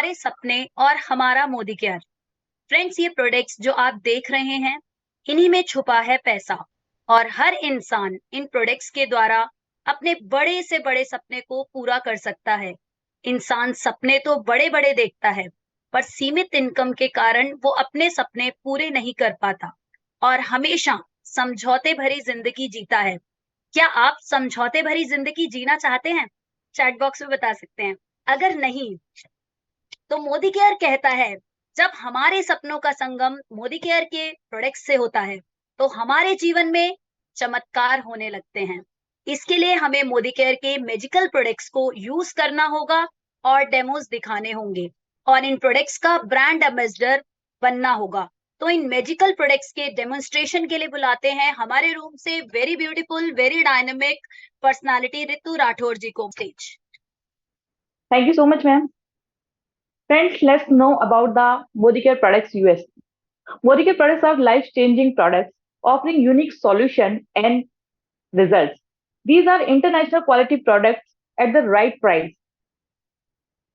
हमारे सपने और हमारा मोदी केयर। फ्रेंड्स, ये प्रोडक्ट्स जो आप देख रहे हैं, इन्हीं में छुपा है पैसा। और हर इंसान इन प्रोडक्ट्स के द्वारा अपने बड़े से बड़े सपने को पूरा कर सकता है। इंसान सपने तो बड़े बड़े देखता है, पर सीमित इनकम के कारण वो अपने सपने पूरे नहीं कर पाता और हमेशा समझौते भरी जिंदगी जीता है। क्या आप समझौते भरी जिंदगी जीना चाहते हैं? चैट बॉक्स में बता सकते हैं। अगर नहीं, तो मोदी केयर कहता है, जब हमारे सपनों का संगम मोदी केयर के प्रोडक्ट्स से होता है, तो हमारे जीवन में चमत्कार होने लगते हैं। इसके लिए हमें मोदी केयर के मैजिकल प्रोडक्ट्स को यूज करना होगा और डेमोज दिखाने होंगे और इन प्रोडक्ट्स का ब्रांड एम्बेसडर बनना होगा। तो इन मैजिकल प्रोडक्ट्स के डेमोन्स्ट्रेशन के लिए बुलाते हैं हमारे रूम से very beautiful, very dynamic personality Ritu Rathore ji को stage. Thank you so much, ma'am. Friends, let's know about the Modicare products US. Modicare products are life-changing products offering unique solution and results. These are international quality products at the right price.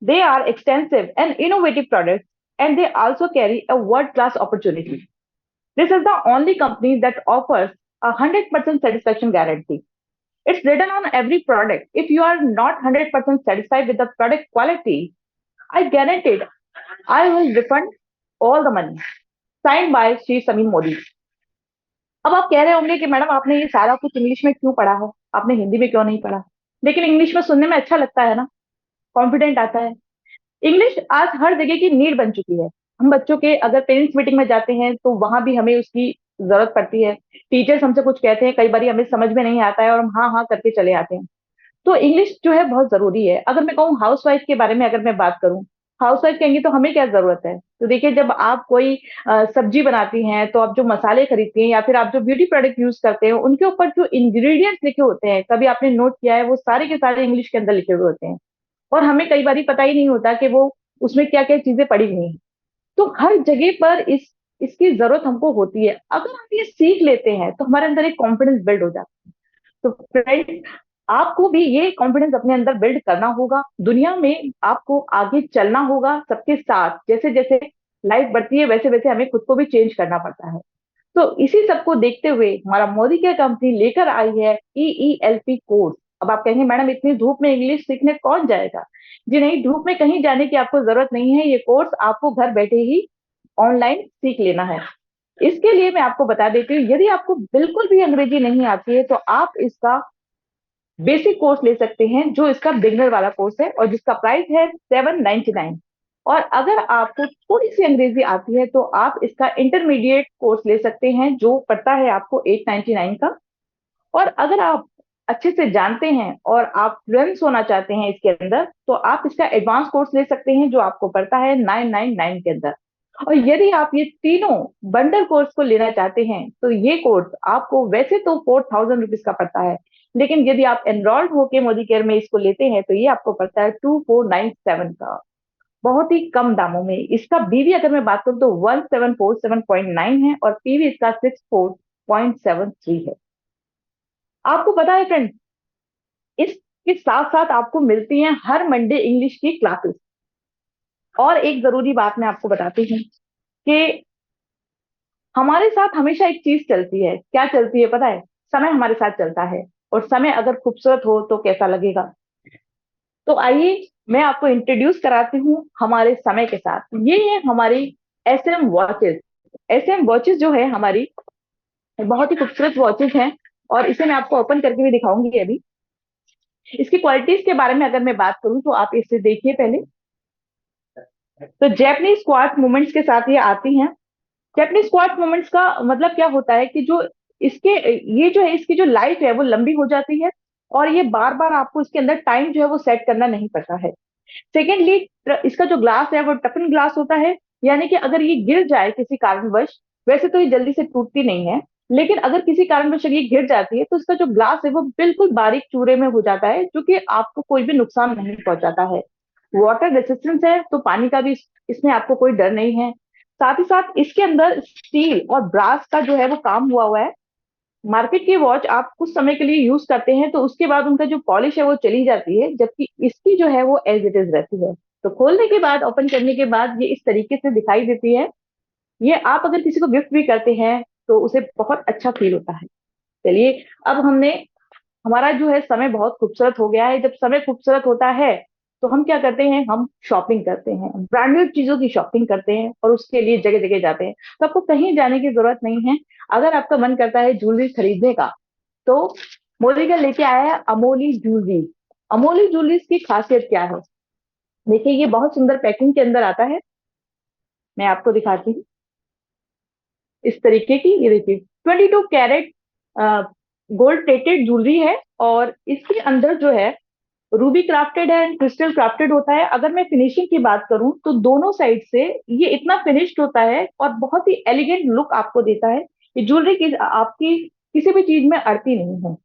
They are extensive and innovative products, and they also carry a world-class opportunity. This is the only company that offers a 100% satisfaction guarantee. It's written on every product. If you are not 100% satisfied with the product quality, I guarantee I will refund all the money. Signed by Shri Sameer Modi. अब आप कह रहे होंगे कि madam आपने ये सारा कुछ इंग्लिश में क्यों पढ़ा है, आपने हिंदी में क्यों नहीं पढ़ा? लेकिन इंग्लिश में सुनने में अच्छा लगता है ना, कॉन्फिडेंट आता है। इंग्लिश आज हर जगह की नीड बन चुकी है। हम बच्चों के अगर पेरेंट्स मीटिंग में जाते हैं तो वहां भी हमें उसकी जरूरत पड़ती है। टीचर्स हमसे कुछ कहते हैं, कई बार हमें समझ में नहीं आता है और हम हाँ हाँ करके चले आते हैं। तो इंग्लिश जो है बहुत जरूरी है। अगर मैं कहूँ हाउसवाइफ के बारे में, अगर मैं बात करूँ, हाउसवाइफ कहेंगे तो हमें क्या जरूरत है? तो देखिए, जब आप कोई सब्जी बनाती हैं तो आप जो मसाले खरीदती हैं या फिर आप जो ब्यूटी प्रोडक्ट यूज करते हैं, उनके ऊपर जो इंग्रेडिएंट्स लिखे होते हैं, कभी आपने नोट किया है, वो सारे के सारे इंग्लिश के अंदर लिखे हुए होते हैं। और हमें कई बार पता ही नहीं होता कि वो उसमें क्या क्या चीजें पड़ी हुई हैं। तो हर जगह पर इसकी जरूरत हमको होती है। अगर हम ये सीख लेते हैं तो हमारे अंदर एक कॉन्फिडेंस बिल्ड हो जाता है। तो फ्रेंड्स, आपको भी ये कॉन्फिडेंस अपने अंदर बिल्ड करना होगा। दुनिया में आपको आगे चलना होगा सबके साथ। जैसे जैसे लाइफ बढ़ती है वैसे वैसे हमें खुद को भी चेंज करना पड़ता है। तो इसी सबको देखते हुए हमारा मोदी केयर कंपनी लेकर आई है EELP कोर्स। अब आप कहेंगे मैडम इतनी धूप में इंग्लिश सीखने कौन जाएगा? जी नहीं, धूप में कहीं जाने की आपको जरूरत नहीं है। ये कोर्स आपको घर बैठे ही ऑनलाइन सीख लेना है। इसके लिए मैं आपको बता देती हूँ, यदि आपको बिल्कुल भी अंग्रेजी नहीं आती है तो आप इसका बेसिक कोर्स ले सकते हैं, जो इसका बिगनर वाला कोर्स है और जिसका प्राइस है 799। और अगर आपको थोड़ी सी अंग्रेजी आती है तो आप इसका इंटरमीडिएट कोर्स ले सकते हैं, जो पड़ता है आपको 899 का। और अगर आप अच्छे से जानते हैं और आप फ्लुएंस होना चाहते हैं इसके अंदर, तो आप इसका एडवांस कोर्स ले सकते हैं, जो आपको पड़ता है 999 के अंदर। और यदि आप ये तीनों बंडल कोर्स को लेना चाहते हैं तो ये कोर्स आपको वैसे तो 4000 रुपीज का पड़ता है, लेकिन यदि आप एनरोल्ड होके मोदी केयर में इसको लेते हैं तो ये आपको पड़ता है 2497 का। बहुत ही कम दामों में। इसका बीवी अगर मैं बात करूं तो 1747.9 है और पीवी इसका 64.73 है। आपको पता है फ्रेंड, इसके साथ साथ आपको मिलती हैं हर मंडे इंग्लिश की क्लासेस। और एक जरूरी बात मैं आपको बताती हूँ कि हमारे साथ हमेशा एक चीज चलती है। क्या चलती है पता है? समय हमारे साथ चलता है। और समय अगर खूबसूरत हो तो कैसा लगेगा? तो आइए मैं आपको इंट्रोड्यूस कराती हूँ हमारे समय के साथ। ये है हमारी SM वॉचेस। SM वॉचेस जो है हमारी, बहुत ही खूबसूरत वॉचेस हैं। और इसे मैं आपको ओपन करके भी दिखाऊंगी अभी। इसकी क्वालिटीज के बारे में अगर मैं बात करूं तो आप इसे देखिए पहले। तो जैपनीज क्वार्ट्ज मूवमेंट्स के साथ ये आती हैं। जैपनीज क्वार्ट्ज मूवमेंट्स का मतलब क्या होता है कि जो इसके ये जो है, इसकी जो लाइफ है वो लंबी हो जाती है और ये बार बार आपको इसके अंदर टाइम जो है वो सेट करना नहीं पड़ता है। सेकेंडली, इसका जो ग्लास है वो टफन ग्लास होता है, यानी कि अगर ये गिर जाए किसी कारणवश, वैसे तो ये जल्दी से टूटती नहीं है, लेकिन अगर किसी कारणवश ये गिर जाती है तो इसका जो ग्लास है वो बिल्कुल बारीक चूरे में हो जाता है, जो कि आपको कोई भी नुकसान नहीं पहुंचाता है। वाटर रेसिस्टेंस है, तो पानी का भी इसमें आपको कोई डर नहीं है। साथ ही साथ इसके अंदर स्टील और ब्रास का जो है वो काम हुआ हुआ है। मार्केट की वॉच आप कुछ समय के लिए यूज करते हैं तो उसके बाद उनका जो पॉलिश है वो चली जाती है, जबकि इसकी जो है वो एज इट इज रहती है। तो खोलने के बाद, ओपन करने के बाद ये इस तरीके से दिखाई देती है। ये आप अगर किसी को गिफ्ट भी करते हैं तो उसे बहुत अच्छा फील होता है। चलिए, अब हमने, हमारा जो है समय बहुत खूबसूरत हो गया है। जब समय खूबसूरत होता है तो हम क्या करते हैं, हम शॉपिंग करते हैं, ब्रांडेड चीजों की शॉपिंग करते हैं और उसके लिए जगह जगह जाते हैं। तो आपको कहीं जाने की जरूरत नहीं है। अगर आपका मन करता है ज्वेलरी खरीदने का, तो मोदी का लेके आया है अमोली ज्वेलरी। अमोली ज्वेलरी की खासियत क्या है? देखिए, ये बहुत सुंदर पैकिंग के अंदर आता है। मैं आपको दिखाती हूँ इस तरीके की। ये देखिए, 22 कैरेट गोल्ड प्लेटेड ज्वेलरी है और इसके अंदर जो है रूबी क्राफ्टेड है एंड क्रिस्टल क्राफ्टेड होता है। अगर मैं फिनिशिंग की बात करूं तो दोनों साइड से ये इतना फिनिश्ड होता है और बहुत ही एलिगेंट लुक आपको देता है। ये ज्वेलरी की आपकी किसी भी चीज में अड़ती नहीं है।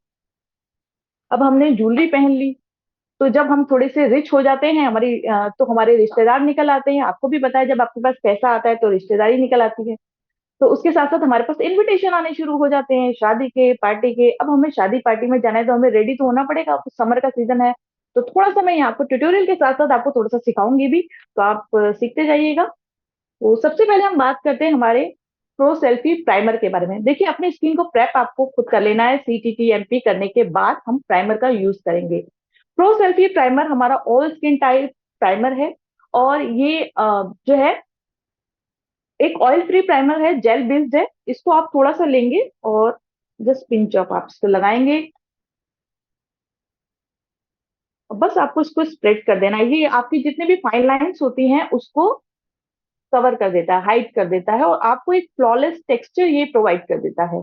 अब हमने ज्वेलरी पहन ली, तो जब हम थोड़े से रिच हो जाते हैं, तो हमारे रिश्तेदार निकल आते हैं। आपको भी पता है, जब आपके पास पैसा आता है तो रिश्तेदारी निकल आती है। तो उसके साथ साथ हमारे पास इनविटेशन आने शुरू हो जाते हैं शादी के, पार्टी के। अब हमें शादी पार्टी में जाना है तो हमें रेडी तो होना पड़ेगा, समर का सीजन है। तो थोड़ा सा मैं यहाँ आपको ट्यूटोरियल के साथ साथ आपको थोड़ा सा सिखाऊंगी भी, तो आप सीखते जाइएगा। तो सबसे पहले हम बात करते हैं हमारे प्रो सेल्फी प्राइमर के बारे में। देखिए, अपनी स्किन को प्रेप आपको खुद कर लेना है। CTTMP करने के बाद हम प्राइमर का यूज करेंगे। प्रो सेल्फी प्राइमर हमारा ऑल स्किन टाइप प्राइमर है और ये जो है एक ऑयल फ्री प्राइमर है, जेल बेस्ड है। इसको आप थोड़ा सा लेंगे और जस्ट पिंच ऑफ आप इसको लगाएंगे। और बस आपको इसको स्प्रेड कर देना है। ये आपकी जितनी भी फाइन लाइंस होती हैं उसको कवर कर देता है, हाइड कर देता है और आपको एक फ्लॉलेस टेक्सचर ये प्रोवाइड कर देता है।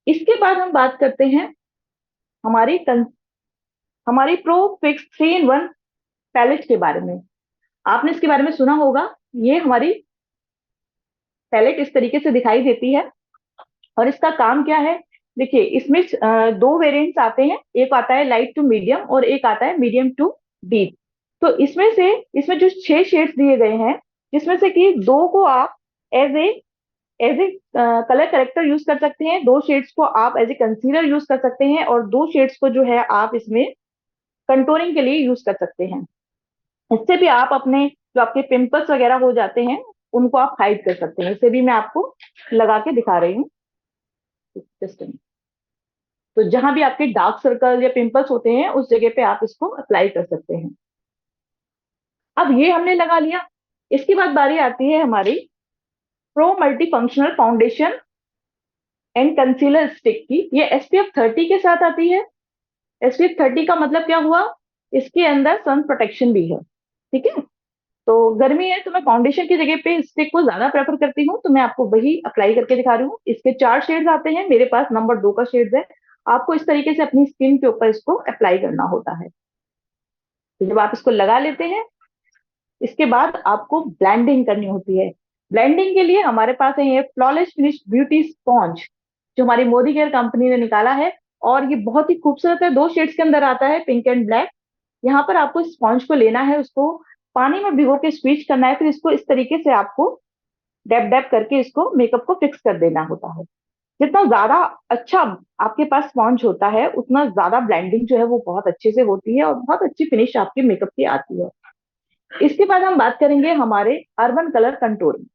इसके बाद हम बात करते हैं हमारी हमारी प्रो फिक्स 3 in 1 पैलेट के बारे में। आपने इसके बारे में सुना होगा। ये हमारी पैलेट इस तरीके से दिखाई देती है और इसका काम क्या है? देखिए, इसमें दो वेरिएंट्स आते हैं। एक आता है लाइट टू मीडियम और एक आता है मीडियम टू डीप। तो इसमें जो 6 शेड्स दिए गए हैं, जिसमें से कि दो को आप as a colour character use कर सकते हैं, 2 शेड्स को आप एज ए कंसीलर यूज कर सकते हैं और 2 शेड्स को जो है आप इसमें कंटोरिंग के लिए यूज कर सकते हैं। इससे भी आप अपने जो आपके पिंपल्स वगैरह हो जाते हैं उनको आप हाइड कर सकते हैं। इसे भी मैं आपको लगा के दिखा रही हूँ। जस्ट, तो जहां भी आपके डार्क सर्कल या पिंपल्स होते हैं उस जगह पे आप इसको अप्लाई कर सकते हैं। अब ये हमने लगा लिया। इसके बाद बारी आती है हमारी pro multi functional foundation and concealer stick की। ये SPF 30 के साथ आती है। SPF 30 का मतलब क्या हुआ? इसके अंदर सन प्रोटेक्शन भी है। ठीक है, तो गर्मी है तो मैं फाउंडेशन की जगह पे स्टिक को ज्यादा प्रेफर करती हूँ, तो मैं आपको वही अप्लाई करके दिखा रही हूँ। इसके 4 शेड्स आते हैं, मेरे पास नंबर 2 का शेड्स है। आपको इस तरीके से अपनी स्किन के ऊपर इसको अप्लाई करना होता है। तो जब आप इसको लगा लेते हैं, इसके बाद आपको ब्लेंडिंग करनी होती है। ब्लेंडिंग के लिए हमारे पास है ये फ्लॉलेस फिनिश ब्यूटी स्पॉन्ज, जो हमारी मोदी केयर कंपनी ने निकाला है। और ये बहुत ही खूबसूरत है, 2 शेड्स के अंदर आता है, पिंक एंड ब्लैक। यहाँ पर आपको स्पॉन्ज को लेना है, उसको पानी में भिगो के स्वीच करना है, फिर इसको इस तरीके से आपको डैप डैप करके इसको मेकअप को फिक्स कर देना होता है। जितना ज्यादा अच्छा आपके पास स्पॉन्ज होता है उतना ज्यादा ब्लेंडिंग जो है वो बहुत अच्छे से होती है और बहुत अच्छी फिनिश आपके मेकअप की आती है। इसके बाद हम बात करेंगे हमारे अर्बन कलर कंटूरिंग।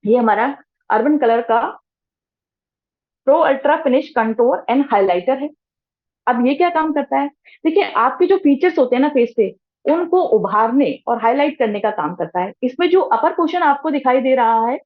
ये हमारा अर्बन कलर का pro ultra finish contour and highlighter है। अब ये क्या काम करता है? देखिए, आपके जो फीचर्स होते हैं ना फेस पे, उनको उभारने और हाईलाइट करने का काम करता है। इसमें जो अपर पोर्शन आपको दिखाई दे रहा है,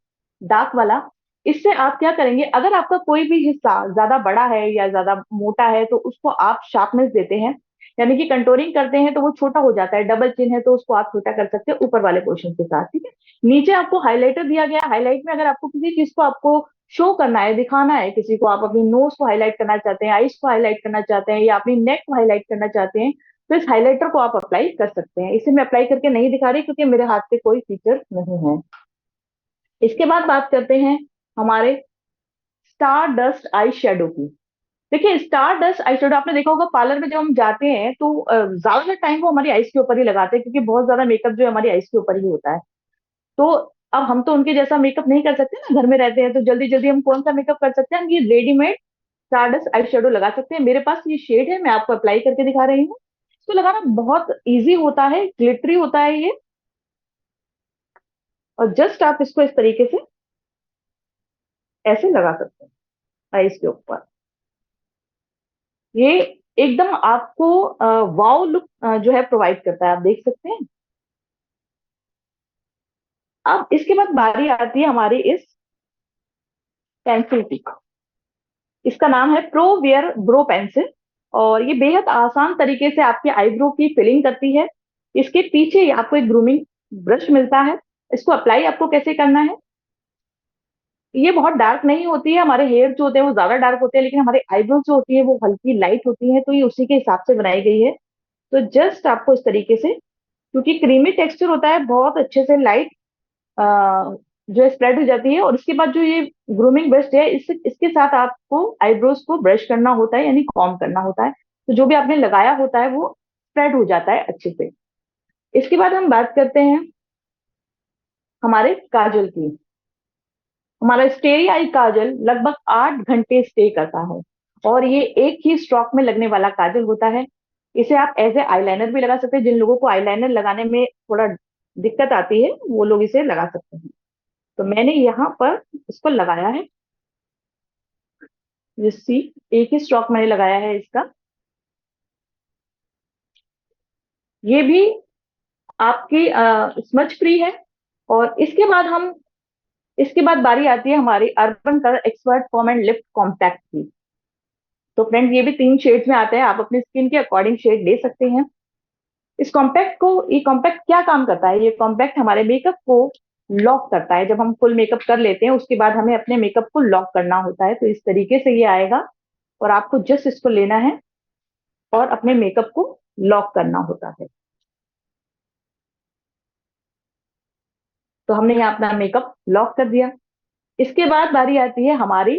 डार्क वाला, इससे आप क्या करेंगे, अगर आपका कोई भी हिस्सा ज्यादा बड़ा है या ज्यादा मोटा है तो उसको आप शार्पनेस देते हैं, यानी कि कंटोरिंग करते हैं तो वो छोटा हो जाता है। डबल चिन है तो उसको आप छोटा कर सकते हैं ऊपर वाले पोर्शन के साथ। ठीक है, नीचे आपको हाईलाइटर दिया गया। हाईलाइट में अगर आपको किसी चीज को आपको शो करना है, दिखाना है किसी को, आप अपनी नोज को हाईलाइट करना चाहते हैं, आईज को हाईलाइट करना चाहते हैं या अपनी नेक को हाईलाइट करना चाहते हैं, तो इस हाईलाइटर को आप अप्लाई कर सकते हैं। इसे मैं अप्लाई करके नहीं दिखा रही क्योंकि मेरे हाथ पे कोई फीचर नहीं है। इसके बाद बात करते हैं हमारे स्टार डस्ट आई शेडो की। देखिए, स्टार डस्ट आई शेडो आपने देखा होगा, पार्लर में जब हम जाते हैं तो ज्यादातर टाइम वो हमारी आईज के ऊपर ही लगाते हैं, क्योंकि बहुत ज्यादा मेकअप जो है हमारी आईज के ऊपर ही होता है। तो अब हम तो उनके जैसा मेकअप नहीं कर सकते ना, घर में रहते हैं तो जल्दी जल्दी हम कौन सा मेकअप कर सकते हैं? हम ये रेडीमेड स्टारडस्ट आई शेडो लगा सकते हैं। मेरे पास ये शेड है, मैं आपको अप्लाई करके दिखा रही हूँ। इसको लगाना बहुत इजी होता है, ग्लिटरी होता है ये। और जस्ट आप इसको इस तरीके से ऐसे लगा सकते हैं आईज के ऊपर। ये एकदम आपको वाव लुक जो है प्रोवाइड करता है, आप देख सकते हैं। अब इसके बाद बारी आती है हमारी इस पेंसिल की। इसका नाम है प्रो वेयर ब्रो पेंसिल, और ये बेहद आसान तरीके से आपके आईब्रो की फिलिंग करती है। इसके पीछे आपको एक ग्रूमिंग ब्रश मिलता है। इसको अप्लाई आपको कैसे करना है, ये बहुत डार्क नहीं होती है, हमारे हेयर जो होते हैं वो ज्यादा डार्क होते हैं, लेकिन हमारे आईब्रोज जो होती है वो हल्की लाइट होती है, तो ये उसी के हिसाब से बनाई गई है। तो जस्ट आपको इस तरीके से, क्योंकि क्रीमी टेक्सचर होता है, बहुत अच्छे से लाइट जो है स्प्रेड हो जाती है। और इसके बाद जो ये ग्रूमिंग ब्रश है, इसके साथ आपको आईब्रोज को ब्रश करना होता है, यानी कॉम्ब करना होता है। तो जो भी आपने लगाया होता है वो स्प्रेड हो जाता है अच्छे से। इसके बाद हम बात करते हैं हमारे काजल की। हमारा स्टेरी आई काजल लगभग 8 घंटे स्टे करता है, और ये एक ही स्ट्रोक में लगने वाला काजल होता है। इसे आप एज ए आईलाइनर भी लगा सकते हैं। जिन लोगों को आईलाइनर लगाने में थोड़ा दिक्कत आती है वो लोग इसे लगा सकते हैं। तो मैंने यहाँ पर इसको लगाया है, जिससी एक ही स्ट्रोक मैंने लगाया है इसका। ये भी आपकी स्मच फ्री है। और इसके बाद बारी आती है हमारी urban colour expert form and lift compact की। तो फ्रेंड्स, ये भी 3 शेड्स में आते हैं, आप अपनी स्किन के अकॉर्डिंग शेड ले सकते हैं। ये कॉम्पैक्ट क्या काम करता है, ये कॉम्पैक्ट हमारे मेकअप को लॉक करता है। जब हम फुल मेकअप कर लेते हैं उसके बाद हमें अपने मेकअप को लॉक करना होता है, तो इस तरीके से ये आएगा। और आपको जस्ट इसको लेना है और अपने मेकअप को लॉक करना होता है। तो हमने यहाँ अपना मेकअप लॉक कर दिया। इसके बाद बारी आती है हमारी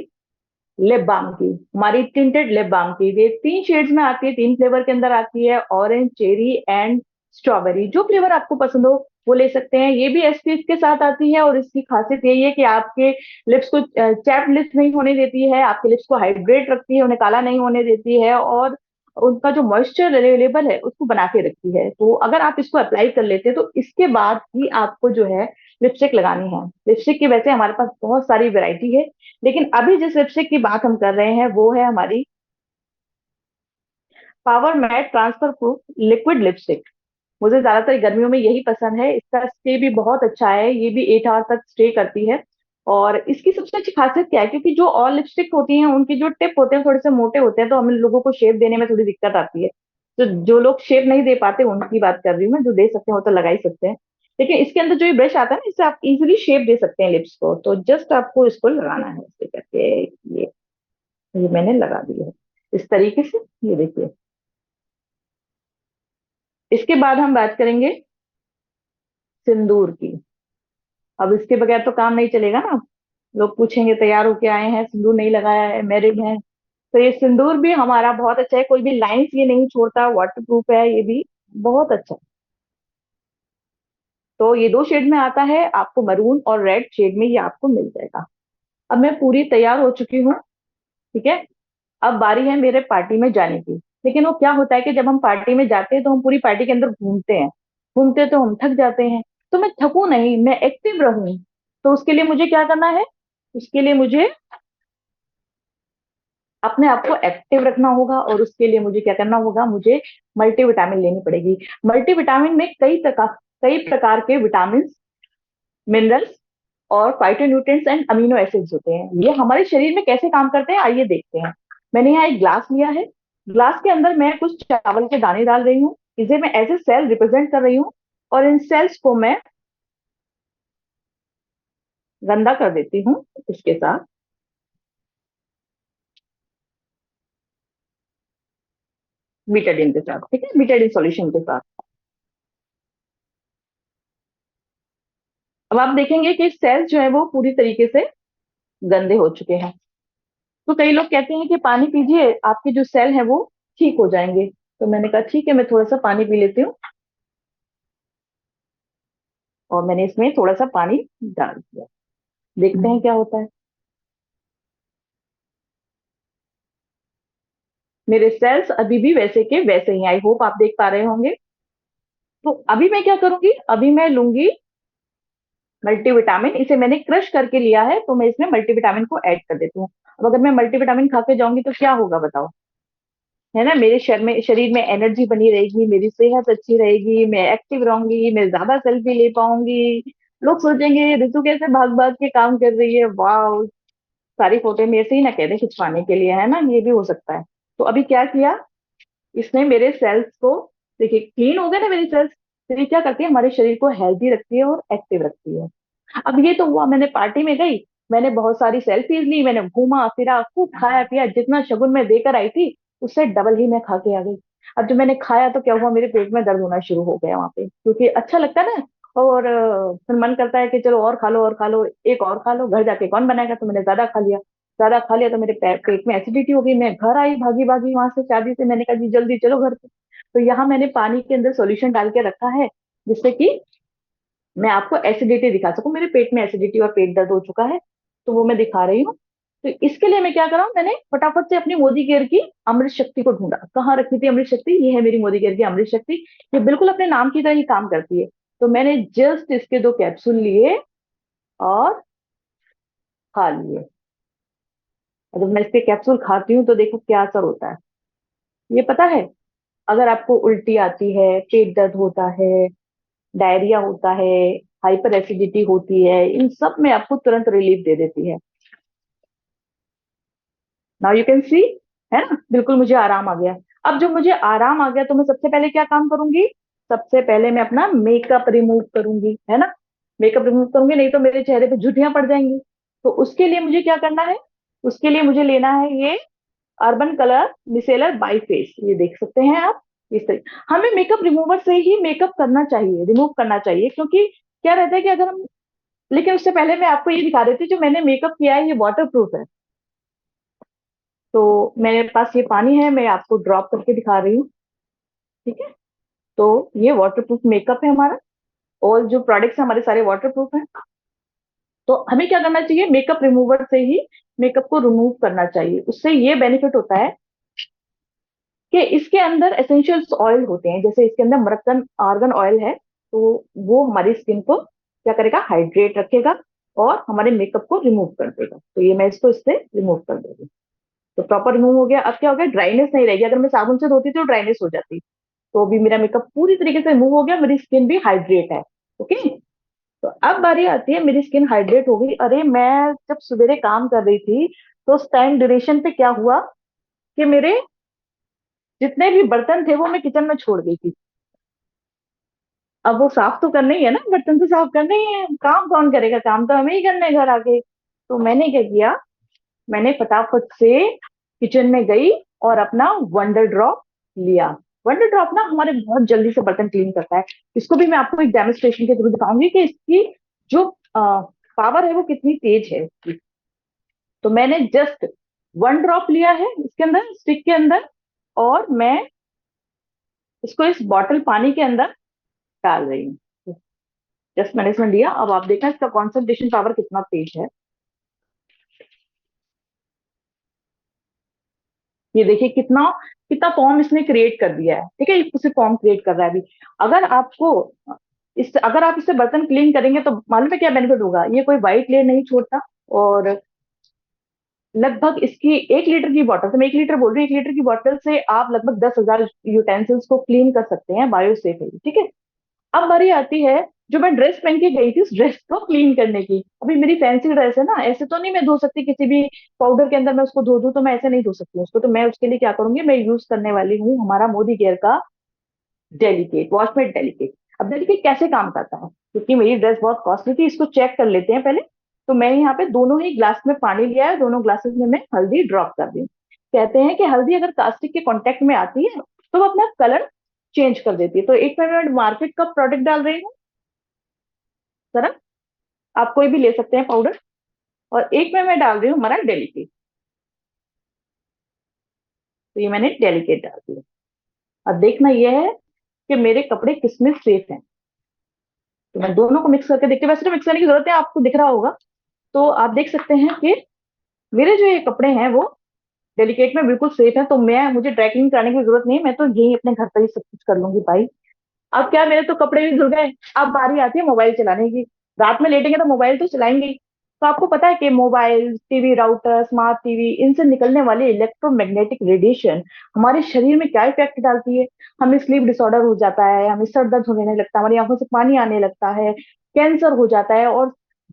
लिप बाम की, हमारी टिंटेड लिप बाम की। ये 3 शेड्स में आती है, 3 फ्लेवर के अंदर आती है, ऑरेंज, चेरी एंड स्ट्रॉबेरी। जो फ्लेवर आपको पसंद हो वो ले सकते हैं। ये भी एसपीएफ के साथ आती है, और इसकी खासियत यही है कि आपके लिप्स को चैप्ड लिप्स नहीं होने देती है, आपके लिप्स को हाइड्रेट रखती है, उन्हें काला नहीं होने देती है, और उनका जो मॉइस्चर अवेलेबल है उसको बना के रखती है। तो अगर आप इसको अप्लाई कर लेते हैं तो इसके बाद ही आपको जो है लिपस्टिक लगानी है। लिपस्टिक की वैसे हमारे पास बहुत सारी वैरायटी है, लेकिन अभी जिस लिपस्टिक की बात हम कर रहे हैं वो है हमारी power matte transfer proof liquid lipstick. मुझे ज्यादातर गर्मियों में यही पसंद है। इसका स्टे भी बहुत अच्छा है, ये भी 8 आवर तक स्टे करती है। और इसकी सबसे अच्छी खासियत क्या है, क्योंकि जो और लिपस्टिक होती हैं उनके जो टिप होते हैं थोड़े से मोटे होते हैं, तो हम लोगों को शेप देने में थोड़ी दिक्कत आती है। तो जो लोग शेप नहीं दे पाते उनकी बात कर रही हूँ मैं, जो दे सकते हैं वो तो लगा ही सकते हैं। लेकिन इसके अंदर जो ये ब्रश आता है ना, इससे आप इजीली शेप दे सकते हैं लिप्स को। तो जस्ट आपको इसको लगाना है ऐसे करके। ये मैंने लगा दिया है इस तरीके से, ये देखिए। इसके बाद हम बात करेंगे सिंदूर की। अब इसके बगैर तो काम नहीं चलेगा ना। लोग पूछेंगे तैयार होके आए हैं, सिंदूर नहीं लगाया है, मैरिड हैं। तो ये सिंदूर भी हमारा बहुत अच्छा है, कोई भी लाइंस ये नहीं छोड़ता, वाटर प्रूफ है ये भी, बहुत अच्छा। तो ये 2 शेड में आता है, आपको मरून और रेड शेड में ये आपको मिल जाएगा। अब मैं पूरी तैयार हो चुकी हूँ, ठीक है। अब बारी है मेरे पार्टी में जाने की। लेकिन वो क्या होता है कि जब हम पार्टी में जाते हैं तो हम पूरी पार्टी के अंदर घूमते हैं, घूमते तो हम थक जाते हैं। तो मैं थकूं नहीं, मैं एक्टिव रहूं, तो उसके लिए मुझे क्या करना है, उसके लिए मुझे अपने आप को एक्टिव रखना होगा। और उसके लिए मुझे क्या करना होगा, मुझे मल्टीविटामिन लेनी पड़ेगी। मल्टीविटामिन में कई प्रकार के विटामिन, मिनरल्स और फाइटोन्यूट्रिएंट्स एंड अमीनो एसिड्स होते हैं। ये हमारे शरीर में कैसे काम करते हैं आइए देखते हैं। मैंने यहाँ एक ग्लास लिया है, ग्लास के अंदर मैं कुछ चावल के दाने डाल रही हूँ। इसे मैं एज ए सेल रिप्रेजेंट कर रही हूँ, और इन सेल्स को मैं गंदा कर देती हूँ इसके साथ, बीटाडीन के साथ, ठीक है, बीटाडीन सॉल्यूशन के साथ। अब आप देखेंगे कि सेल्स जो है वो पूरी तरीके से गंदे हो चुके हैं। तो कई लोग कहते हैं कि पानी पीजिए, आपके जो सेल है वो ठीक हो जाएंगे। तो मैंने कहा ठीक है, मैं थोड़ा सा पानी पी लेती हूँ। और मैंने इसमें थोड़ा सा पानी डाल दिया, देखते हैं क्या होता है। मेरे सेल्स अभी भी वैसे के वैसे ही, आई होप आप देख पा रहे होंगे। तो अभी मैं क्या करूंगी, अभी मैं लूंगी मल्टीविटामिन, इसे मैंने क्रश करके लिया है, तो मैं इसमें मल्टीविटामिन को ऐड कर देती हूँ। अब अगर मैं मल्टीविटामिन खा के जाऊंगी तो क्या होगा बताओ, है ना, मेरे शरीर में एनर्जी बनी रहेगी, मेरी सेहत अच्छी रहेगी, मैं एक्टिव रहूंगी, मैं ज्यादा सेल्फी ले पाऊंगी। लोग सोचेंगे ऋतु कैसे भाग भाग के काम कर रही है, वाह, सारी फोटो मेरे से ही ना कह दे खिंचवाने के लिए, है ना, ये भी हो सकता है। तो अभी क्या किया, इसने मेरे सेल्स को, देखिए क्लीन हो गए ना मेरे सेल्स। फिर ये क्या करती है, हमारे शरीर को हेल्दी रखती है और एक्टिव रखती है। अब ये तो हुआ, मैंने पार्टी में गई, मैंने बहुत सारी सेल्फीज ली, मैंने घूमा फिरा, खूब खाया पिया, जितना शगुन में देकर आई थी उससे डबल ही मैं खा के आ गई। अब जब मैंने खाया तो क्या हुआ, मेरे पेट में दर्द होना शुरू हो गया वहां पे, क्योंकि अच्छा लगता है ना। और फिर मन करता है कि चलो और खा लो और खा लो, एक और खा लो, घर जाके कौन बनाएगा, तो मैंने ज्यादा खा लिया। ज्यादा खा लिया तो मेरे पेट में एसिडिटी हो गई, मैं घर आई भागी भागी वहां से शादी से, मैंने कहा जी जल्दी चलो घर पे। तो यहाँ मैंने पानी के अंदर सॉल्यूशन डाल के रखा है, जिससे कि मैं आपको एसिडिटी दिखा सकूं, मेरे पेट में एसिडिटी और पेट दर्द हो चुका है, तो वो मैं दिखा रही हूँ। तो इसके लिए मैं क्या करा हूं, मैंने फटाफट से अपनी मोदी केयर की अमृत शक्ति को ढूंढा, कहाँ रखी थी अमृत शक्ति, ये है मेरी मोदी केयर की अमृत शक्ति। ये बिल्कुल अपने नाम की तरह ही काम करती है। तो मैंने जस्ट इसके 2 कैप्सूल लिए और खा लिए। और जब मैं इसके कैप्सूल खाती हूँ तो देखो क्या असर होता है, ये पता है, अगर आपको उल्टी आती है, पेट दर्द होता है, डायरिया होता है, हाइपर एसिडिटी होती है, इन सब में आपको तुरंत रिलीफ दे देती है। नाउ यू कैन सी, है ना, बिल्कुल मुझे आराम आ गया। अब जब मुझे आराम आ गया तो मैं सबसे पहले क्या काम करूंगी, सबसे पहले मैं अपना मेकअप रिमूव करूंगी, है ना, मेकअप रिमूव करूंगी, नहीं तो मेरे चेहरे पे झुर्रियां पड़ जाएंगी। तो उसके लिए मुझे क्या करना है, उसके लिए मुझे लेना है ये urban colour micellar by face, ये देख सकते हैं आप, इस तरीके हमें मेकअप रिमूवर से ही मेकअप करना चाहिए, रिमूव करना चाहिए, क्योंकि क्या रहता है कि अगर हम, लेकिन उससे पहले मैं आपको ये दिखा देती हूँ, जो मैंने मेकअप किया है ये वाटर प्रूफ है। तो मेरे पास ये पानी है, मैं आपको ड्रॉप करके दिखा रही हूँ, ठीक है। तो ये वाटर प्रूफ मेकअप है हमारा, और जो प्रोडक्ट्स हैं हमारे सारे वाटर प्रूफ हैं। तो हमें क्या करना चाहिए, मेकअप रिमूवर से ही मेकअप को रिमूव करना चाहिए। उससे ये बेनिफिट होता है कि इसके अंदर एसेंशियल्स ऑयल होते हैं, जैसे इसके अंदर मरक्कन आर्गन ऑयल है, तो वो हमारी स्किन को क्या करेगा, हाइड्रेट रखेगा और हमारे मेकअप को रिमूव कर देगा। तो ये मैं इसको इससे रिमूव कर दूंगी, तो प्रॉपर रिमूव हो गया। अब क्या हो गया, ड्राइनेस नहीं रहेगी, अगर मैं साबुन से धोती तो ड्राइनेस हो जाती। तो अभी मेरा मेकअप पूरी तरीके से रिमूव हो गया, मेरी स्किन भी हाइड्रेट है। ओके, तो अब बारी आती है, मेरी स्किन हाइड्रेट हो गई, अरे मैं जब सवेरे काम कर रही थी तो उस टाइम ड्यूरेशन पे क्या हुआ कि मेरे जितने भी बर्तन थे वो मैं किचन में छोड़ गई थी। अब वो साफ तो करना ही है ना, बर्तन तो साफ करना ही है, काम कौन करेगा, काम तो हमें ही करना है घर आके। तो मैंने क्या किया, मैंने फटाफट से किचन में गई और अपना वंडर ड्रॉप लिया। वंडर ड्रॉप ना हमारे बहुत जल्दी से बर्तन क्लीन करता है। इसको भी मैं आपको एक डेमोन्स्ट्रेशन के थ्रू दिखाऊंगी कि इसकी जो पावर है वो कितनी तेज है इसकी। तो मैंने जस्ट 1 ड्रॉप लिया है इसके अंदर, स्टिक के अंदर, और मैं इसको इस बॉटल पानी के अंदर डाल रही हूँ। जस्ट मैंने इसमें लिया, अब आप देखना इसका कॉन्सेंट्रेशन पावर कितना तेज है। ये देखिए कितना कितना फॉर्म इसने क्रिएट कर दिया है, ठीक है, ये उसे फॉर्म क्रिएट कर रहा है अभी। अगर आपको अगर आप इससे बर्तन क्लीन करेंगे तो मालूम है क्या बेनिफिट होगा, ये कोई व्हाइट लेयर नहीं छोड़ता। और लगभग इसकी 1 लीटर की बॉटल, तो मैं 1 लीटर बोल रही हूँ, 1 लीटर की बॉटल से आप लगभग 10,000 यूटेंसिल्स को क्लीन कर सकते हैं बायोसेफली, ठीक है। अब बारी आती है, जो मैं ड्रेस पहन के गई थी उस ड्रेस को क्लीन करने की। अभी मेरी फैंसी ड्रेस है ना, ऐसे तो नहीं मैं धो सकती, किसी भी पाउडर के अंदर मैं उसको धो दूं तो मैं ऐसे नहीं धो सकती उसको। तो मैं उसके लिए क्या करूंगी, मैं यूज करने वाली हूँ हमारा मोदी केयर का डेलीकेट वॉशमेट डेलीकेट। अब डेलीकेट कैसे काम करता है, क्योंकि मेरी ड्रेस बहुत कॉस्टली थी, इसको चेक कर लेते हैं पहले। तो मैं यहाँ पे दोनों ही ग्लास में पानी लिया है, दोनों ग्लासेस में मैं हल्दी ड्रॉप कर दी। कहते हैं कि हल्दी अगर कास्टिक के कांटेक्ट में आती है तो वो अपना कलर चेंज कर देती है। तो एक मैं मार्केट का प्रोडक्ट डाल रही हूँ, जरा, आप कोई भी ले सकते हैं पाउडर, और एक में मैं डाल रही हूँ हमारा डेलीकेट। तो ये मैंने डेलीकेट डाल दिया। अब देखना यह है कि मेरे कपड़े किसमें सेफ हैं। तो मैं दोनों को मिक्स करके देखती हूँ, वैसे तो मिक्स करने की जरूरत है, आपको दिख रहा होगा। तो आप देख सकते हैं कि मेरे जो ये कपड़े हैं वो डेलिकेट में बिल्कुल सेफ है, तो मुझे ड्राई क्लीन कराने की जरूरत नहीं है, मैं तो यही अपने घर पर ही सब कुछ कर लूंगी भाई। अब क्या, मेरे तो कपड़े भी धुल गए, अब बारी आती है मोबाइल चलाने की। रात में लेटेंगे तो मोबाइल तो चलाएंगे ही। तो आपको पता है कि mobile, TV, router, smart TV, इनसे निकलने वाली इलेक्ट्रोमैग्नेटिक रेडिएशन हमारे शरीर में क्या इफेक्ट डालती है? हमें स्लीप डिसऑर्डर हो जाता है, हमें सर दर्द होने लगता है, हमारी आंखों से पानी आने लगता है, कैंसर हो जाता है, और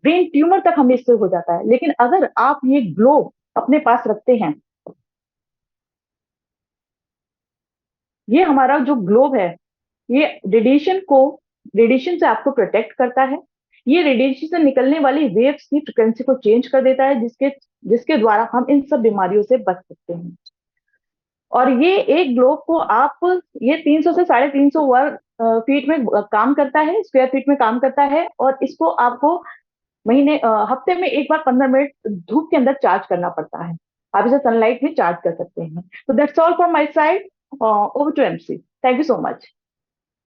ब्रेन ट्यूमर तक हमें इससे हो जाता है। लेकिन अगर आप ये ग्लोब अपने पास रखते हैं, ये हमारा जो ग्लोब है, ये रेडिएशन से आपको प्रोटेक्ट करता है। ये रेडिएशन से निकलने वाली वेव्स की फ्रिक्वेंसी को चेंज कर देता है, जिसके जिसके द्वारा हम इन सब बीमारियों से बच सकते हैं। और ये एक ग्लोब को आप, ये 300 से 350 वर्ग फीट में काम करता है, स्क्वायर फीट में काम करता है, और इसको आपको हफ्ते में एक बार 15 मिनट धूप के अंदर चार्ज करना पड़ता है। आप इसे सनलाइट में चार्ज कर सकते हैं। तो that's all from my side. Over to MC. Thank you so much.